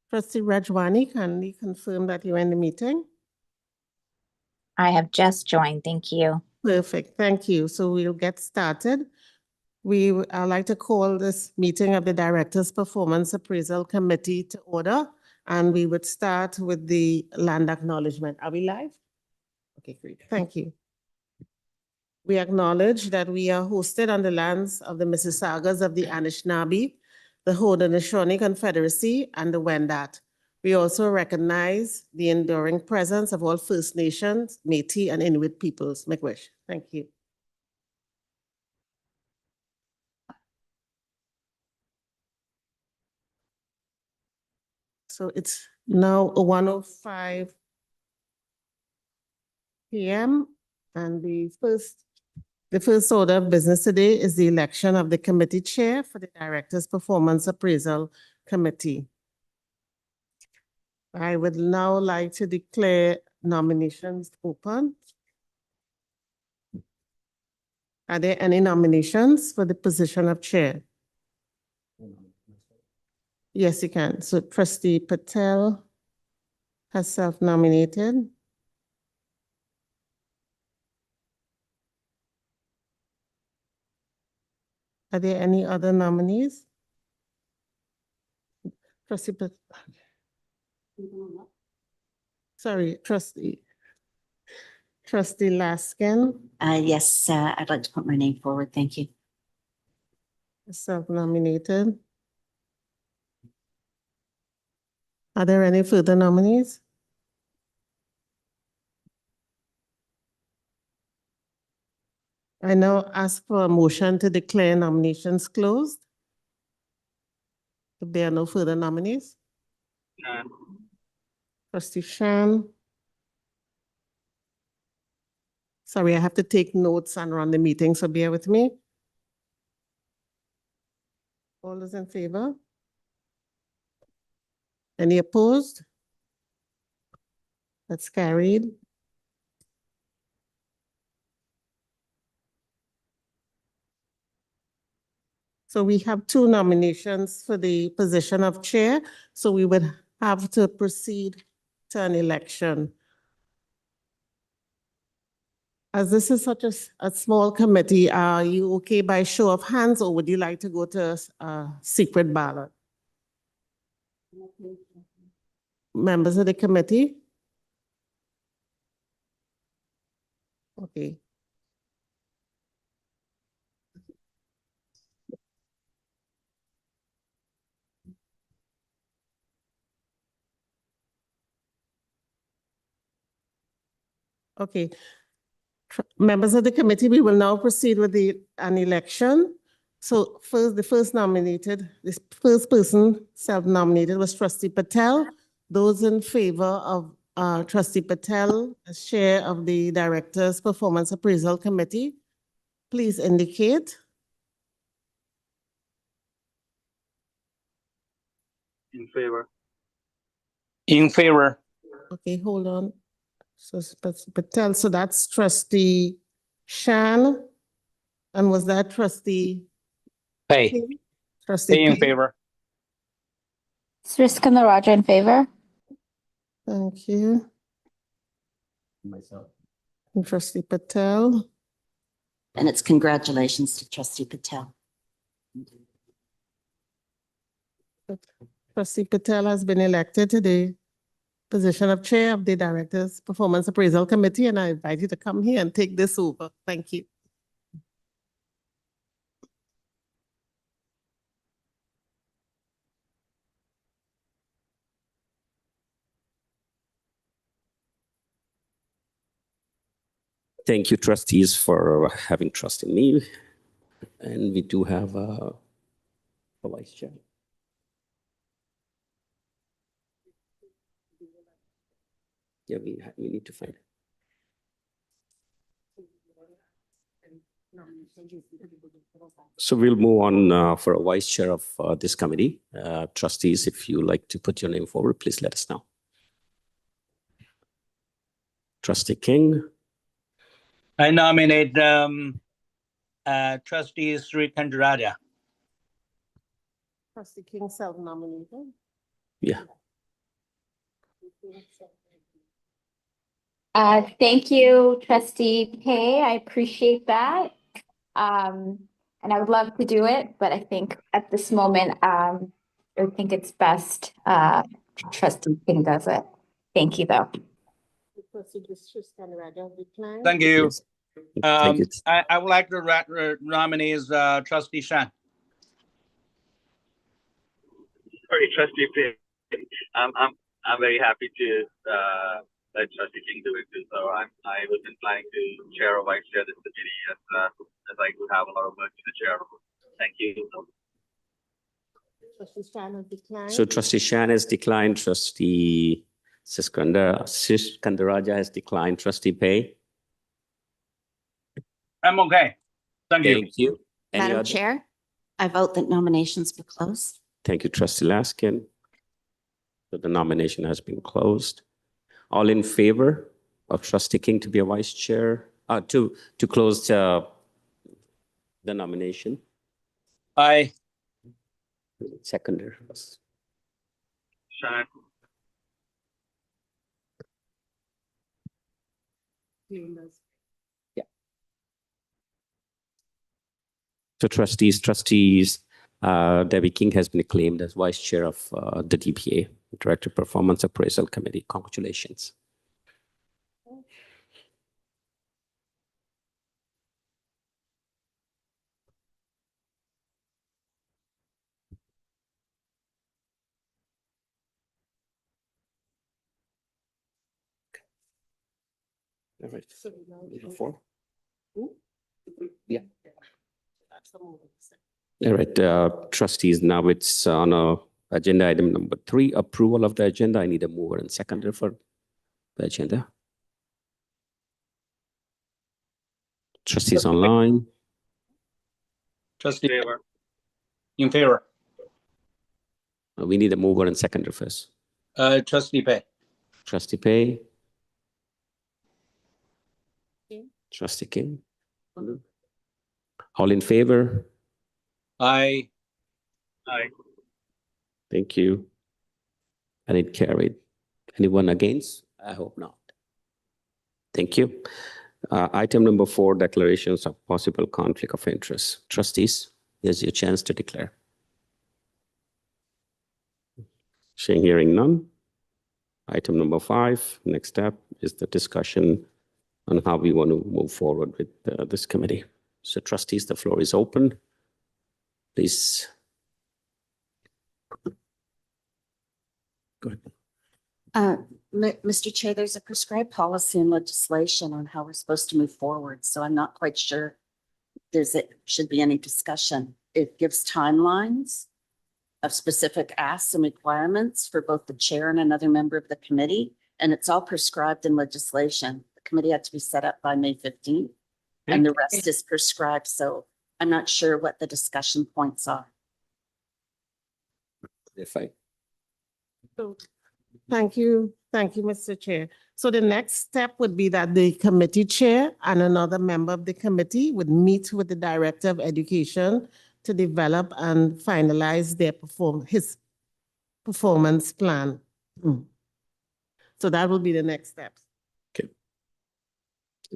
Trustee Rajwani, kindly confirm that you're in the meeting. I have just joined. Thank you. Perfect, thank you. So we'll get started. I'd like to call this meeting of the Directors Performance Appraisal Committee to order, and we would start with the land acknowledgement. Are we live? Okay, great, thank you. We acknowledge that we are hosted on the lands of the Mississaugas of the Anishinaabe, the Haudenosaunee Confederacy, and the Wendat. We also recognize the enduring presence of all First Nations, Métis, and Inuit peoples. Miigwech. Thank you. So it's now 1:05 p.m. and the first order of business today is the election of the committee chair for the Directors Performance Appraisal Committee. I would now like to declare nominations open. Are there any nominations for the position of chair? Yes, you can. So Trustee Patel has self-nominated. Are there any other nominees? Trustee Patel. Sorry, Trustee Laskin. Yes, I'd like to put my name forward. Thank you. Self-nominated. Are there any further nominees? I now ask for a motion to declare nominations closed. If there are no further nominees. Trustee Shan. Sorry, I have to take notes and run the meeting, so bear with me. All those in favor? Any opposed? That's carried. So we have two nominations for the position of chair, so we would have to proceed to an election. As this is such a small committee, are you okay by show of hands, or would you like to go to a secret ballot? Members of the committee? Okay. Okay. Members of the committee, we will now proceed with an election. So the first person self-nominated was Trustee Patel. Those in favor of Trustee Patel as chair of the Directors Performance Appraisal Committee, please indicate. In favor. In favor. Okay, hold on. So Patel, so that's Trustee Shan. And was that Trustee? Pay. Trustee Pay in Pay. favor. Sriskandarajah in favor. Thank you. Myself. And Trustee Patel. And it's congratulations to Trustee Patel. Trustee Patel has been elected to the position of chair of the Directors Performance Appraisal Committee, and I invite you to come here and take this over. Thank you. Thank you, trustees, for having trust in me. And we do have a vice chair. Yeah, we need to find it. So we'll move on for a vice chair of this committee. Trustees, if you like to put your name forward, please let us know. Trustee King. I nominate Trustee Sriskandarajah. Trustee King self-nominated. Yeah. Thank you, Trustee Pay. I appreciate that. And I would love to do it, but I think at this moment, I think it's best, Trustee King does it. Thank you, though. Thank you. Yes. Thank you. I would like to nominate Trustee Shan. Sorry, Trustee Pay. I'm very happy to let Trustee King do it too. So I was inclined to chair or vice chair this committee as I would have a lot of work to the chair. Thank you. So Trustee Shan has declined, Trustee Siskandaraja has declined, Trustee Pay. I'm okay. Thank you. Thank you. Any Madam other? Chair, I vote that nominations be closed. Thank you, Trustee Laskin. So the nomination has been closed. All in favor of Trustee King to be a vice chair, to close the nomination? Aye. Seconder. Shan. Yeah. So trustees, Debbie King has been acclaimed as vice chair of the DPA, Director Performance Appraisal Committee. Congratulations. All right. Number 4. Yeah. All right, trustees, now it's on agenda item number 3, approval of the agenda. I need a mover and seconder for the agenda. Trustees online. Trustee Favor. in favor. We need a mover and seconder first. Trustee Pay. Trustee Pay. Trustee King. All in favor? Aye. Aye. Thank you. And it carried. Anyone against? I hope not. Thank you. Item number 4, declarations of possible conflict of interest. Trustees, here's your chance to declare. Hearing none. Item number 5, next step is the discussion on how we want to move forward with this committee. So trustees, the floor is open. Please. Go ahead. Mr. Chair, there's a prescribed policy and legislation on how we're supposed to move forward, so I'm not quite sure should be any discussion. It gives timelines of specific asks and requirements for both the chair and another member of the committee, and it's all prescribed in legislation. The committee had to be set up by May 15th, and the rest is prescribed, so I'm not sure what the discussion points are. If I Thank you, Mr. Chair. So the next step would be that the committee chair and another member of the committee would meet with the Director of Education to develop and finalize his performance plan. So that will be the next step. Okay.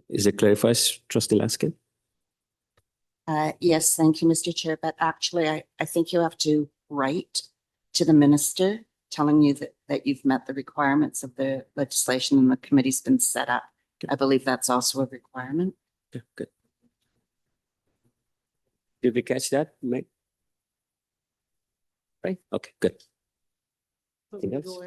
Is it clarified, Trustee Laskin? Yes, thank you, Mr. Chair, but actually I think you have to write to the minister telling you that you've met the requirements of the legislation and the committee's been set up. I believe that's also a requirement. Okay, good. Did we catch that, Meg? Right, okay, good. Anything else?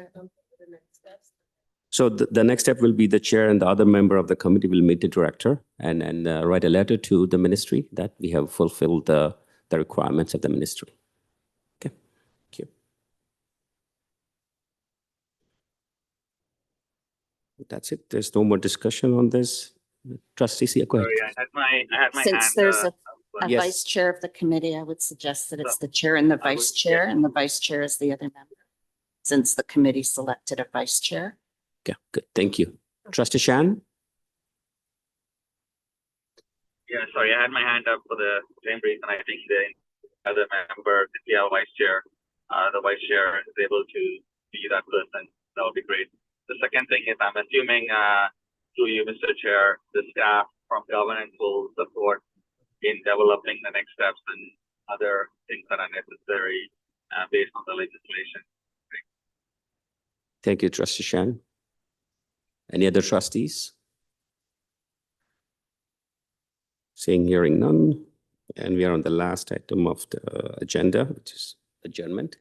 So the next step will be the chair and the other member of the committee will meet the director and write a letter to the ministry that we have fulfilled the requirements of the ministry. Okay, thank you. That's it. There's no more discussion on this. Trustee, go ahead. Sorry, I had my hand. Since there's a Yes. vice chair of the committee, I would suggest that it's the chair and the vice chair, and the vice chair is the other member, since the committee selected a vice chair. Okay, good. Thank you. Trustee Shan? Yeah, sorry, I had my hand up for the same reason. I think the other member, the vice chair, the vice chair is able to be that person. That would be great. the second thing is I'm assuming through you, Mr. Chair, the staff from governance will support in developing the next steps and other things that are necessary based on the legislation. Thank you, Trustee Shan. Any other trustees? Seeing, hearing none. And we are on the last item of the agenda, which is adjournment.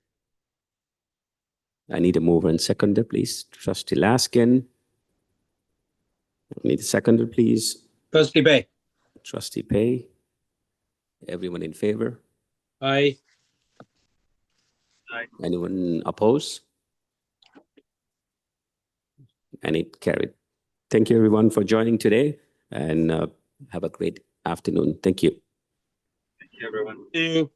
I need a mover and seconder, please. Trustee Laskin. I need a seconder, please. Trustee Bay. Trustee Pay. Everyone in favor? Aye. Anyone oppose? And it carried. Thank you, everyone, for joining today, and have a great afternoon. Thank you. Thank you, everyone. See you.